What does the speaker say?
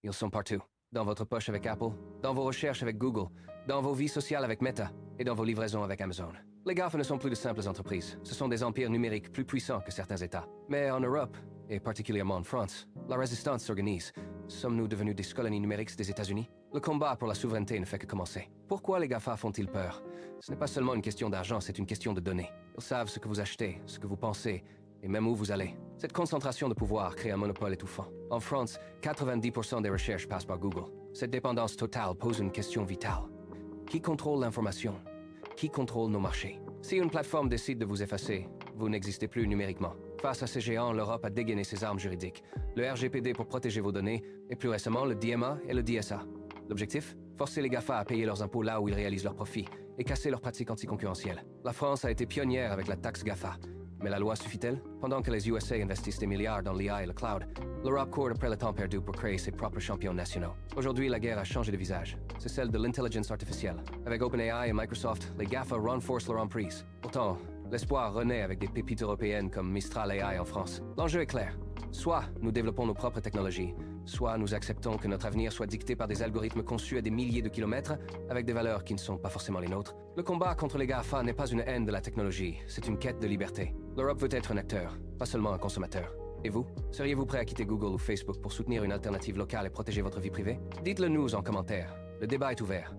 Ils sont partout. Dans votre poche avec Apple, dans vos recherches avec Google, dans vos vies sociales avec Meta et dans vos livraisons avec Amazon. Les GAFA ne sont plus de simples entreprises. Ce sont des empires numériques plus puissants que certains États. Mais en Europe, et particulièrement en France, la résistance s'organise. Sommes-nous devenus des colonies numériques des États-Unis? Le combat pour la souveraineté ne fait que commencer. Pourquoi les GAFA font-ils peur? Ce n'est pas seulement une question d'argent, c'est une question de données. Ils savent ce que vous achetez, ce que vous pensez, et même où vous allez. Cette concentration de pouvoir crée un monopole étouffant. En France, 90% des recherches passent par Google. Cette dépendance totale pose une question vitale. Qui contrôle l'information? Qui contrôle nos marchés? Si une plateforme décide de vous effacer, vous n'existez plus numériquement. Face à ces géants, l'Europe a dégainé ses armes juridiques. Le RGPD pour protéger vos données, et plus récemment le DMA et le DSA. L'objectif? Forcer les GAFA à payer leurs impôts là où ils réalisent leurs profits et casser leurs pratiques anticoncurrentielles. La France a été pionnière avec la taxe GAFA. Mais la loi suffit-elle? Pendant que les USA investissent des milliards dans l'IA et le cloud, l'Europe court après le temps perdu pour créer ses propres champions nationaux. Aujourd'hui, la guerre a changé de visage. C'est celle de l'intelligence artificielle. Avec OpenAI et Microsoft, les GAFA renforcent leur emprise. Pourtant, l'espoir renaît avec des pépites européennes comme Mistral AI en France. L'enjeu est clair. Soit nous développons nos propres technologies, soit nous acceptons que notre avenir soit dicté par des algorithmes conçus à des milliers de kilomètres avec des valeurs qui ne sont pas forcément les nôtres. Le combat contre les GAFA n'est pas une haine de la technologie, c'est une quête de liberté. L'Europe veut être un acteur, pas seulement un consommateur. Et vous? Seriez-vous prêt à quitter Google ou Facebook pour soutenir une alternative locale et protéger votre vie privée? Dites-le nous en commentaire. Le débat est ouvert.